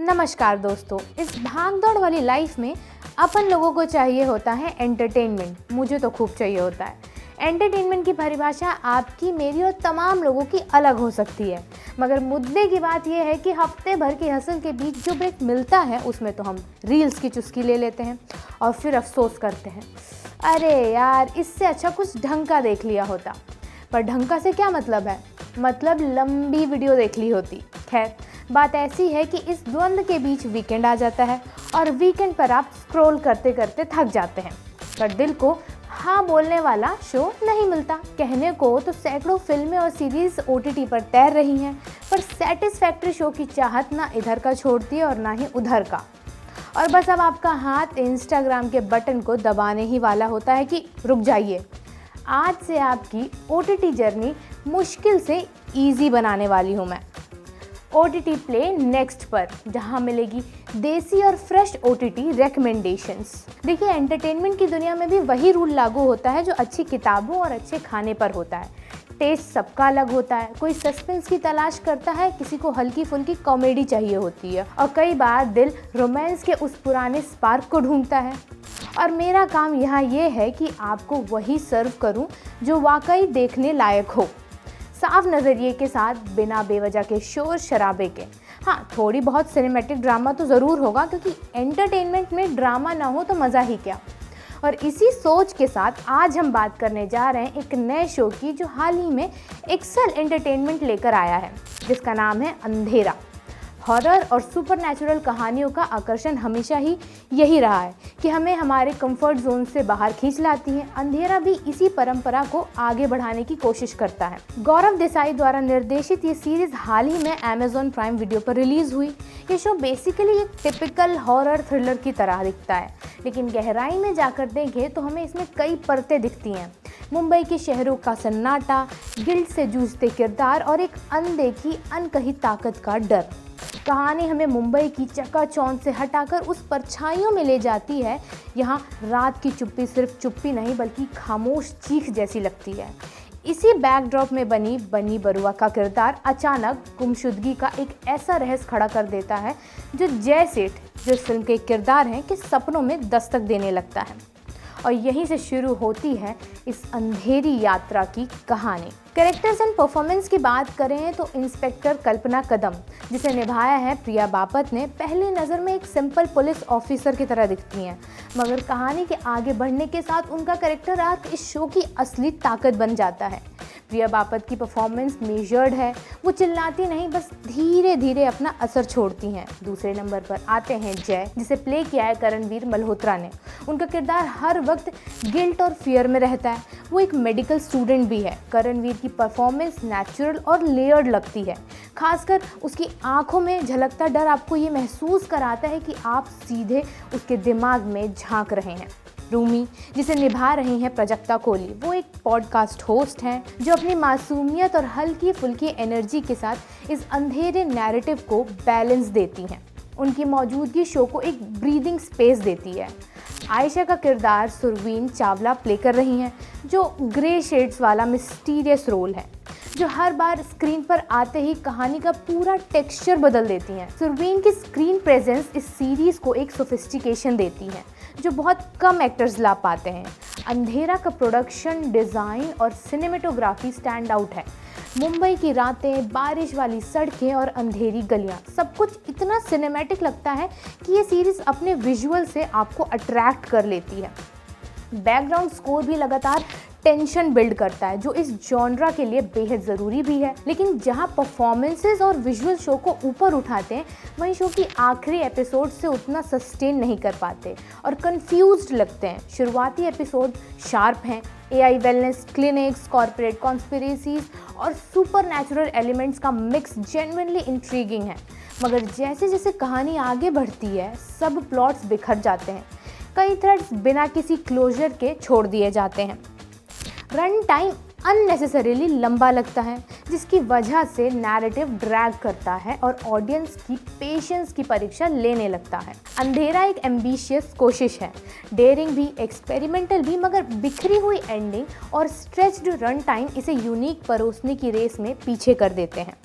नमस्कार दोस्तों, इस भागदौड़ वाली लाइफ में अपन लोगों को चाहिए होता है एंटरटेनमेंट। मुझे तो खूब चाहिए होता है। एंटरटेनमेंट की परिभाषा आपकी, मेरी और तमाम लोगों की अलग हो सकती है, मगर मुद्दे की बात यह है कि हफ्ते भर की हसल के बीच जो ब्रेक मिलता है उसमें तो हम रील्स की चुस्की ले लेते हैं और फिर अफसोस करते हैं, अरे यार इससे अच्छा कुछ ढंग का देख लिया होता। पर ढंग का से क्या मतलब है? मतलब लंबी वीडियो देख ली होती। खैर, बात ऐसी है कि इस द्वंद्व के बीच वीकेंड आ जाता है और वीकेंड पर आप स्क्रॉल करते करते थक जाते हैं, पर दिल को हाँ बोलने वाला शो नहीं मिलता। कहने को तो सैकड़ों फिल्में और सीरीज OTT पर तैर रही हैं, पर सेटिस्फैक्ट्री शो की चाहत ना इधर का छोड़ती है और ना ही उधर का। और बस अब आपका हाथ इंस्टाग्राम के बटन को दबाने ही वाला होता है कि रुक जाइए, आज से आपकी OTT जर्नी मुश्किल से ईजी बनाने वाली हूँ मैं। OTT प्ले नेक्स्ट पर, जहाँ मिलेगी देसी और फ्रेश OTT रिकमेंडेशंस। देखिए, एंटरटेनमेंट की दुनिया में भी वही रूल लागू होता है जो अच्छी किताबों और अच्छे खाने पर होता है। टेस्ट सबका अलग होता है। कोई सस्पेंस की तलाश करता है, किसी को हल्की फुल्की कॉमेडी चाहिए होती है, और कई बार दिल रोमांस के उस पुराने स्पार्क को ढूंढता है। और मेरा काम यहाँ ये है कि आपको वही सर्व करूँ जो वाकई देखने लायक हो, साफ नज़रिए के साथ, बिना बेवजह के शोर शराबे के। हाँ, थोड़ी बहुत सिनेमैटिक ड्रामा तो ज़रूर होगा, क्योंकि एंटरटेनमेंट में ड्रामा ना हो तो मज़ा ही क्या। और इसी सोच के साथ आज हम बात करने जा रहे हैं एक नए शो की जो हाल ही में एक्सेल एंटरटेनमेंट लेकर आया है, जिसका नाम है अंधेरा। हॉरर और सुपरनैचुरल कहानियों का आकर्षण हमेशा ही यही रहा है कि हमें हमारे कंफर्ट जोन से बाहर खींच लाती है। अंधेरा भी इसी परंपरा को आगे बढ़ाने की कोशिश करता है। गौरव देसाई द्वारा निर्देशित ये सीरीज हाल ही में Amazon प्राइम वीडियो पर रिलीज हुई। ये शो बेसिकली एक टिपिकल हॉरर थ्रिलर की तरह दिखता है, लेकिन गहराई में जाकर देखें तो हमें इसमें कई परतें दिखती हैं। मुंबई के शहरों का सन्नाटा, गिल्ट से जूझते किरदार और एक अनदेखी अनकही ताकत का डर। कहानी हमें मुंबई की चकाचौंध से हटाकर उस परछाइयों में ले जाती है। यहाँ रात की चुप्पी सिर्फ चुप्पी नहीं बल्कि खामोश चीख जैसी लगती है। इसी बैकड्रॉप में बनी बरुआ का किरदार अचानक गुमशुदगी का एक ऐसा रहस्य खड़ा कर देता है जो जय सेठ, जो इस फिल्म के किरदार हैं, के सपनों में दस्तक देने लगता है। और यहीं से शुरू होती है इस अंधेरी यात्रा की कहानी। कैरेक्टर्स एंड परफॉर्मेंस की बात करें तो इंस्पेक्टर कल्पना कदम, जिसे निभाया है प्रिया बापत ने, पहली नज़र में एक सिंपल पुलिस ऑफिसर की तरह दिखती हैं, मगर कहानी के आगे बढ़ने के साथ उनका कैरेक्टर आर्क इस शो की असली ताकत बन जाता है। प्रिया बापत की परफॉर्मेंस मेजर्ड है, वो चिल्लाती नहीं, बस धीरे धीरे अपना असर छोड़ती हैं। दूसरे नंबर पर आते हैं जय, जिसे प्ले किया है करणवीर मल्होत्रा ने। उनका किरदार हर वक्त गिल्ट और फियर में रहता है। वो एक मेडिकल स्टूडेंट भी है। करणवीर की परफॉर्मेंस नेचुरल और लेयर्ड लगती है, खासकर उसकी आंखों में झलकता डर आपको ये महसूस कराता है कि आप सीधे उसके दिमाग में झांक रहे हैं। रूमी, जिसे निभा रही हैं प्रजक्ता कोहली, वो एक पॉडकास्ट होस्ट हैं जो अपनी मासूमियत और हल्की फुल्की एनर्जी के साथ इस अंधेरे नैरेटिव को बैलेंस देती हैं। उनकी मौजूदगी शो को एक ब्रीदिंग स्पेस देती है। आयशा का किरदार सुरवीन चावला प्ले कर रही हैं, जो ग्रे शेड्स वाला मिस्टीरियस रोल है, जो हर बार स्क्रीन पर आते ही कहानी का पूरा टेक्सचर बदल देती हैं। सुरवीन की स्क्रीन प्रेजेंस इस सीरीज को एक सोफिस्टिकेशन देती है जो बहुत कम एक्टर्स ला पाते हैं। अंधेरा का प्रोडक्शन डिज़ाइन और सिनेमेटोग्राफी स्टैंड आउट है। मुंबई की रातें, बारिश वाली सड़कें और अंधेरी गलियां, सब कुछ इतना सिनेमैटिक लगता है कि ये सीरीज अपने विजुअल से आपको अट्रैक्ट कर लेती है। बैकग्राउंड स्कोर भी लगातार टेंशन बिल्ड करता है, जो इस जॉनरा के लिए बेहद ज़रूरी भी है। लेकिन जहां परफॉर्मेंसेस और विजुअल शो को ऊपर उठाते हैं, वहीं शो की आखिरी एपिसोड से उतना सस्टेन नहीं कर पाते और कंफ्यूज्ड लगते हैं। शुरुआती एपिसोड शार्प हैं, AI wellness clinics, corporate conspiracies और सुपरनैचुरल एलिमेंट्स का मिक्स जेन्युइनली इंट्रीगिंग है, मगर जैसे जैसे कहानी आगे बढ़ती है सब प्लॉट्स बिखर जाते हैं। कई थ्रेड्स बिना किसी क्लोजर के छोड़ दिए जाते हैं। रन टाइम अननेसेसरीली लंबा लगता है, जिसकी वजह से नैरेटिव ड्रैग करता है और ऑडियंस की पेशेंस की परीक्षा लेने लगता है। अंधेरा एक एम्बिशियस कोशिश है, डेयरिंग भी, एक्सपेरिमेंटल भी, मगर बिखरी हुई एंडिंग और स्ट्रेच्ड रन टाइम इसे यूनिक परोसने की रेस में पीछे कर देते हैं।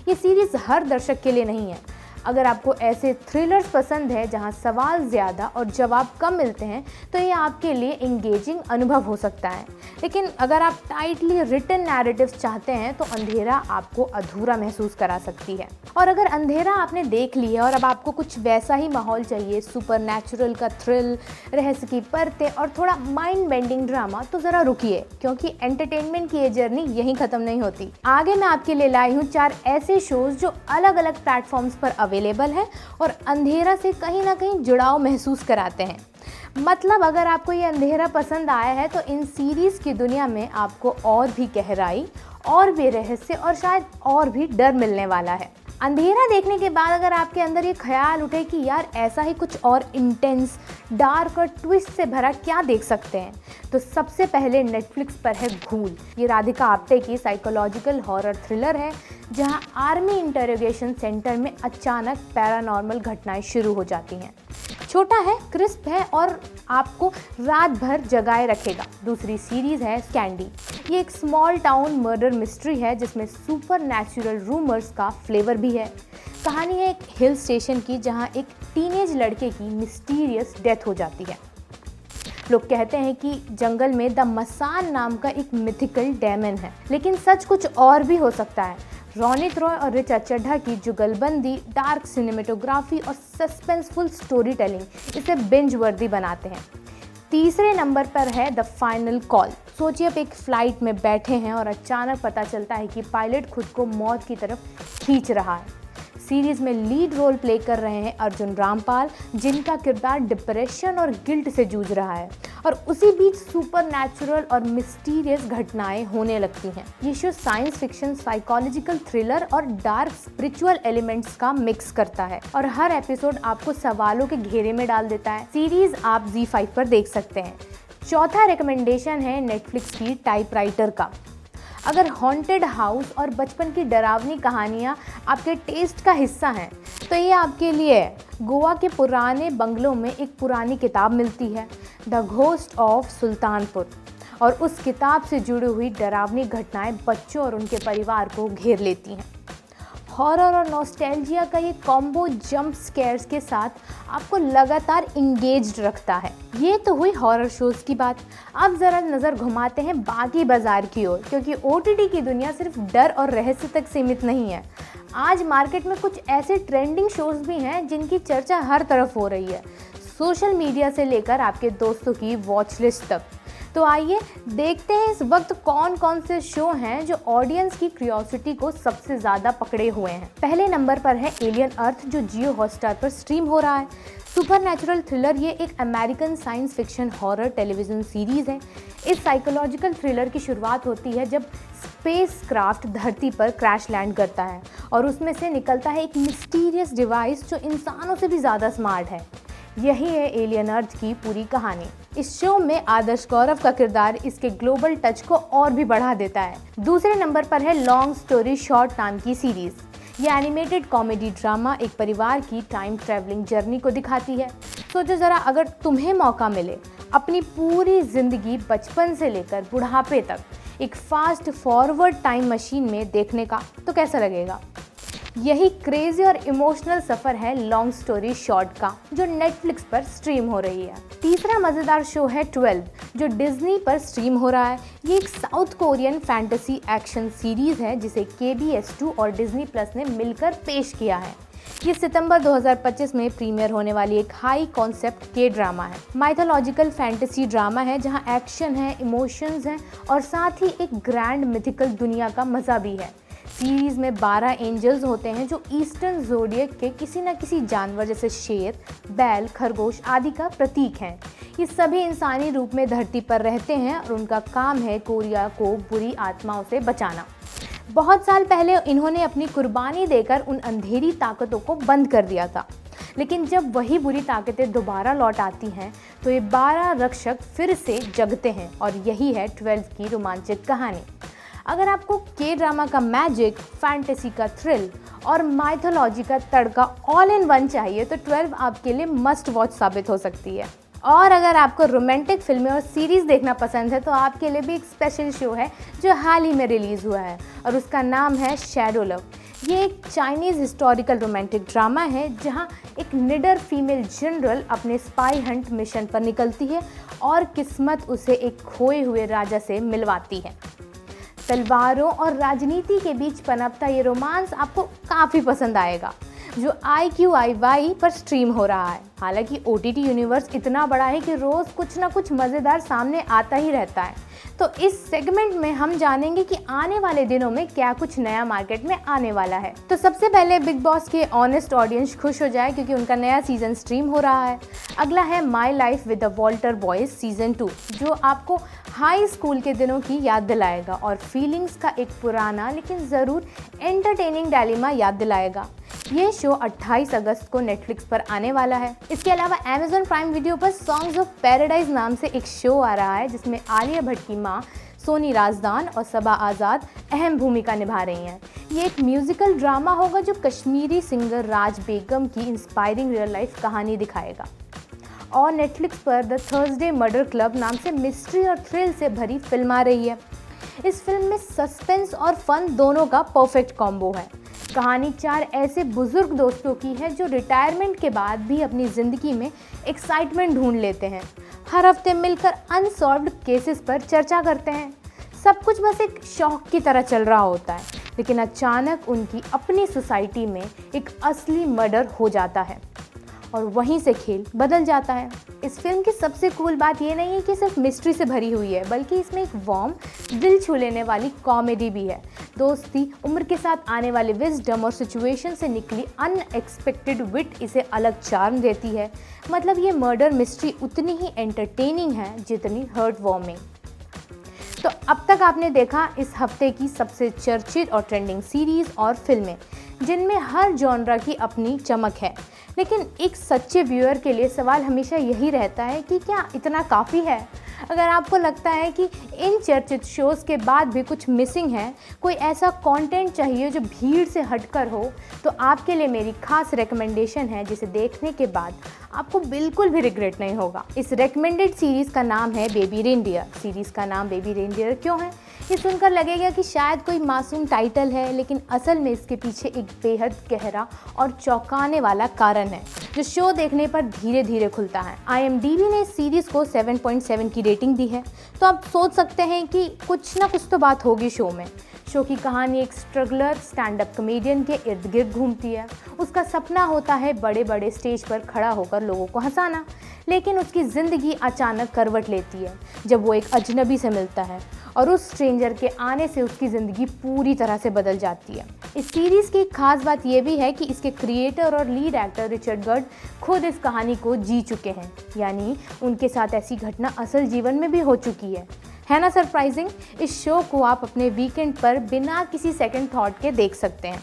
ये सीरीज हर दर्शक के लिए नहीं है। अगर आपको ऐसे थ्रिलर्स पसंद है जहां सवाल ज़्यादा और जवाब कम मिलते हैं तो ये आपके लिए इंगेजिंग अनुभव हो सकता है। लेकिन अगर आप टाइटली रिटन नैरेटिव्स चाहते हैं तो अंधेरा आपको अधूरा महसूस करा सकती है। और अगर अंधेरा आपने देख ली है और अब आपको कुछ वैसा ही माहौल चाहिए, सुपरनैचुरल का थ्रिल, रहस्य की परतें और थोड़ा माइंड बेंडिंग ड्रामा, तो ज़रा रुकिए, क्योंकि एंटरटेनमेंट की ये जर्नी यहीं ख़त्म नहीं होती। आगे मैं आपके लिए लाई हूँ 4 ऐसे शोज़ जो अलग अलग प्लेटफॉर्म्स पर अवेलेबल हैं और अंधेरा से कहीं ना कहीं जुड़ाव महसूस कराते हैं। मतलब अगर आपको ये अंधेरा पसंद आया है तो इन सीरीज़ की दुनिया में आपको और भी गहराई, और भी रहस्य और शायद और भी डर मिलने वाला है। अंधेरा देखने के बाद अगर आपके अंदर ये ख्याल उठे कि यार ऐसा ही कुछ और इंटेंस, डार्क और ट्विस्ट से भरा क्या देख सकते हैं, तो सबसे पहले नेटफ्लिक्स पर है घूल। ये राधिका आप्टे की साइकोलॉजिकल हॉरर थ्रिलर है जहां आर्मी इंटरोगेशन सेंटर में अचानक पैरानॉर्मल घटनाएं शुरू हो जाती हैं। छोटा है, क्रिस्प है और आपको रात भर जगाए रखेगा। दूसरी सीरीज़ है स्कैंडी। ये एक स्मॉल टाउन मर्डर मिस्ट्री है जिसमें सुपर नेचुरल रूमर्स का फ्लेवर भी है। कहानी है एक हिल स्टेशन की जहां एक टीनेज लड़के की मिस्टीरियस डेथ हो जाती है। लोग कहते हैं कि जंगल में द मसान नाम का एक मिथिकल डेमन है, लेकिन सच कुछ और भी हो सकता है। रोनित रॉय और रिचा चड्ढा की जुगलबंदी, डार्क सिनेमेटोग्राफी और सस्पेंसफुल स्टोरी टेलिंग इसे बिंज वर्दी बनाते हैं। तीसरे नंबर पर है द फाइनल कॉल। सोचिए आप एक फ्लाइट में बैठे हैं और अचानक पता चलता है कि पायलट खुद को मौत की तरफ खींच रहा है। सीरीज में लीड रोल प्ले कर रहे हैं अर्जुन रामपाल, जिनका किरदार डिप्रेशन और गिल्ट से जूझ रहा है, और उसी बीच सुपरनैचुरल और मिस्टीरियस घटनाएं होने लगती हैं। ये show science fiction, psychological thriller और डार्क स्पिरिचुअल एलिमेंट्स का मिक्स करता है और हर एपिसोड आपको सवालों के घेरे में डाल देता है। सीरीज आप ZEE5 पर देख सकते हैं। चौथा रिकमेंडेशन है नेटफ्लिक्स की टाइपराइटर का। अगर हॉन्टेड हाउस और बचपन की डरावनी कहानियाँ आपके टेस्ट का हिस्सा हैं तो ये आपके लिए है। गोवा के पुराने बंगलों में एक पुरानी किताब मिलती है, द घोस्ट ऑफ सुल्तानपुर, और उस किताब से जुड़ी हुई डरावनी घटनाएं बच्चों और उनके परिवार को घेर लेती हैं। हॉरर और नॉस्टैल्जिया का ये कॉम्बो जंप स्केयर्स के साथ आपको लगातार इंगेज्ड रखता है। ये तो हुई हॉरर शोज़ की बात। अब ज़रा नज़र घुमाते हैं बाकी बाजार की ओर, क्योंकि OTT की दुनिया सिर्फ डर और रहस्य तक सीमित नहीं है। आज मार्केट में कुछ ऐसे ट्रेंडिंग शोज़ भी हैं जिनकी चर्चा हर तरफ हो रही है, सोशल मीडिया से लेकर आपके दोस्तों की वॉच लिस्ट तक। तो आइए देखते हैं इस वक्त कौन कौन से शो हैं जो ऑडियंस की क्यूरियोसिटी को सबसे ज़्यादा पकड़े हुए हैं। पहले नंबर पर है एलियन अर्थ, जो जियो हॉटस्टार पर स्ट्रीम हो रहा है। सुपरनैचुरल थ्रिलर ये एक American science fiction horror television series है। इस साइकोलॉजिकल थ्रिलर की शुरुआत होती है जब स्पेस क्राफ्ट धरती पर क्रैश लैंड करता है और उसमें से निकलता है एक मिस्टीरियस डिवाइस जो इंसानों से भी ज़्यादा स्मार्ट है। यही है एलियन अर्थ की पूरी कहानी। इस शो में आदर्श गौरव का किरदार इसके ग्लोबल टच को और भी बढ़ा देता है। दूसरे नंबर पर है लॉन्ग स्टोरी शॉर्ट नाम की सीरीज़। ये एनिमेटेड कॉमेडी ड्रामा एक परिवार की टाइम ट्रैवलिंग जर्नी को दिखाती है। सोचो ज़रा, अगर तुम्हें मौका मिले अपनी पूरी ज़िंदगी बचपन से लेकर बुढ़ापे तक एक फास्ट फॉरवर्ड टाइम मशीन में देखने का, तो कैसा लगेगा? यही क्रेजी और इमोशनल सफ़र है लॉन्ग स्टोरी शॉर्ट का, जो नेटफ्लिक्स पर स्ट्रीम हो रही है। तीसरा मज़ेदार शो है 12, जो डिज्नी पर स्ट्रीम हो रहा है। ये एक south Korean fantasy action series है जिसे KBS2 और डिज्नी प्लस ने मिलकर पेश किया है। ये सितंबर 2025 में प्रीमियर होने वाली एक हाई कॉन्सेप्ट के ड्रामा है। माइथोलॉजिकल फैंटेसी ड्रामा है जहाँ एक्शन है, इमोशंस हैं और साथ ही एक ग्रैंड मिथिकल दुनिया का मज़ा भी है। सीरीज़ में 12 एंजल्स होते हैं जो ईस्टर्न ज़ोडिएक के किसी न किसी जानवर जैसे शेर, बैल, खरगोश आदि का प्रतीक हैं। ये सभी इंसानी रूप में धरती पर रहते हैं और उनका काम है कोरिया को बुरी आत्माओं से बचाना। बहुत साल पहले इन्होंने अपनी कुर्बानी देकर उन अंधेरी ताकतों को बंद कर दिया था, लेकिन जब वही बुरी ताकतें दोबारा लौट आती हैं तो ये 12 रक्षक फिर से जगते हैं, और यही है 12 की रोमांचक कहानी। अगर आपको के ड्रामा का मैजिक, फैंटेसी का थ्रिल और माइथोलॉजी का तड़का ऑल इन वन चाहिए तो 12 आपके लिए मस्ट वॉच साबित हो सकती है। और अगर आपको रोमांटिक फिल्में और सीरीज़ देखना पसंद है तो आपके लिए भी एक स्पेशल शो है जो हाल ही में रिलीज़ हुआ है और उसका नाम है शैडो लव। ये एक चाइनीज़ हिस्टोरिकल रोमांटिक ड्रामा है जहां एक निडर फीमेल जनरल अपने स्पाई हंट मिशन पर निकलती है और किस्मत उसे एक खोए हुए राजा से मिलवाती है। तलवारों और राजनीति के बीच पनपता ये रोमांस आपको काफ़ी पसंद आएगा, जो IQIY पर स्ट्रीम हो रहा है। हालांकि OTT यूनिवर्स इतना बड़ा है कि रोज़ कुछ ना कुछ मज़ेदार सामने आता ही रहता है। तो इस सेगमेंट में हम जानेंगे कि आने वाले दिनों में क्या कुछ नया मार्केट में आने वाला है। तो सबसे पहले बिग बॉस के ऑनेस्ट ऑडियंस खुश हो जाए क्योंकि उनका नया सीजन स्ट्रीम हो रहा है। अगला है my life with the Walter boys season 2, जो आपको हाई स्कूल के दिनों की याद दिलाएगा और फीलिंग्स का एक पुराना लेकिन ज़रूर एंटरटेनिंग डायलेमा याद दिलाएगा। ये शो 28 अगस्त को नेटफ्लिक्स पर आने वाला है। इसके अलावा Amazon प्राइम वीडियो पर सॉन्ग्स ऑफ पैराडाइज नाम से एक शो आ रहा है जिसमें आलिया भट्ट की माँ सोनी राजदान और सबा आज़ाद अहम भूमिका निभा रही हैं। ये एक म्यूजिकल ड्रामा होगा जो कश्मीरी सिंगर राज बेगम की इंस्पायरिंग रियल लाइफ कहानी दिखाएगा। और नेटफ्लिक्स पर द थर्सडे मर्डर क्लब नाम से मिस्ट्री और थ्रिल से भरी फिल्म आ रही है। इस फिल्म में सस्पेंस और फन दोनों का परफेक्ट कॉम्बो है। कहानी 4 ऐसे बुजुर्ग दोस्तों की है जो रिटायरमेंट के बाद भी अपनी ज़िंदगी में एक्साइटमेंट ढूंढ लेते हैं। हर हफ्ते मिलकर अनसॉल्व्ड केसेस पर चर्चा करते हैं। सब कुछ बस एक शौक की तरह चल रहा होता है, लेकिन अचानक उनकी अपनी सोसाइटी में एक असली मर्डर हो जाता है और वहीं से खेल बदल जाता है। इस फिल्म की सबसे कूल बात ये नहीं है कि सिर्फ मिस्ट्री से भरी हुई है, बल्कि इसमें एक वार्म, दिल छू लेने वाली कॉमेडी भी है। दोस्ती, उम्र के साथ आने वाले विजडम और सिचुएशन से निकली अनएक्सपेक्टेड विट इसे अलग चार्म देती है। मतलब ये मर्डर मिस्ट्री उतनी ही एंटरटेनिंग है जितनी हर्ट वार्मिंग। तो अब तक आपने देखा इस हफ्ते की सबसे चर्चित और ट्रेंडिंग सीरीज़ और फिल्में, जिनमें हर जॉनरा की अपनी चमक है। लेकिन एक सच्चे व्यूअर के लिए सवाल हमेशा यही रहता है कि क्या इतना काफ़ी है? अगर आपको लगता है कि इन चर्चित शोज़ के बाद भी कुछ मिसिंग है, कोई ऐसा कंटेंट चाहिए जो भीड़ से हटकर हो, तो आपके लिए मेरी खास रिकमेंडेशन है जिसे देखने के बाद आपको बिल्कुल भी रिग्रेट नहीं होगा। इस रेकमेंडेड सीरीज़ का नाम है बेबी रेनडियर। सीरीज़ का नाम बेबी रेनडियर क्यों है? ये सुनकर लगेगा कि शायद कोई मासूम टाइटल है, लेकिन असल में इसके पीछे एक बेहद गहरा और चौंकाने वाला कारण है जो शो देखने पर धीरे धीरे खुलता है। IMDb ने इस सीरीज़ को 7.7 की रेटिंग दी है, तो आप सोच सकते हैं कि कुछ ना कुछ तो बात होगी शो में। शो की कहानी एक स्ट्रगलर स्टैंड अप कॉमेडियन के इर्द गिर्द घूमती है। उसका सपना होता है बड़े बड़े स्टेज पर खड़ा होकर लोगों को हंसाना, लेकिन उसकी ज़िंदगी अचानक करवट लेती है जब वो एक अजनबी से मिलता है और उस स्ट्रेंजर के आने से उसकी ज़िंदगी पूरी तरह से बदल जाती है। इस सीरीज़ की एक खास बात यह भी है कि इसके क्रिएटर और लीड एक्टर रिचर्ड गर्ड खुद इस कहानी को जी चुके हैं, यानी उनके साथ ऐसी घटना असल जीवन में भी हो चुकी है ना सरप्राइजिंग? इस शो को आप अपने वीकेंड पर बिना किसी सेकंड थॉट के देख सकते हैं।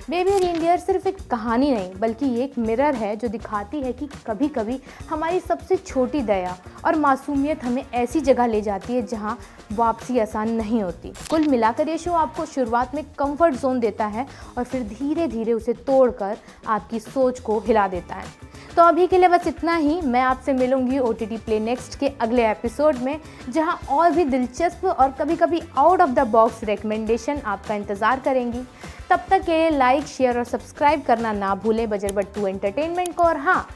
बेबी रेनडियर सिर्फ एक कहानी नहीं, बल्कि ये एक मिरर है जो दिखाती है कि कभी कभी हमारी सबसे छोटी दया और मासूमियत हमें ऐसी जगह ले जाती है जहां वापसी आसान नहीं होती। कुल मिलाकर ये शो आपको शुरुआत में कंफर्ट जोन देता है और फिर धीरे धीरे उसे तोड़कर आपकी सोच को हिला देता है। तो अभी के लिए बस इतना ही। मैं आपसे मिलूंगी OTT प्ले नेक्स्ट के अगले एपिसोड में, जहां और भी दिलचस्प और कभी कभी out of the box recommendation आपका इंतज़ार करेंगी। तब तक के लिए लाइक, शेयर और सब्सक्राइब करना ना भूलें बजरबट 2 एंटरटेनमेंट को। और हाँ,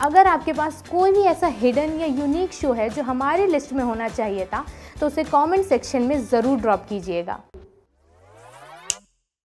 अगर आपके पास कोई भी ऐसा हिडन या यूनिक शो है जो हमारी लिस्ट में होना चाहिए था, तो उसे कमेंट सेक्शन में ज़रूर ड्रॉप कीजिएगा।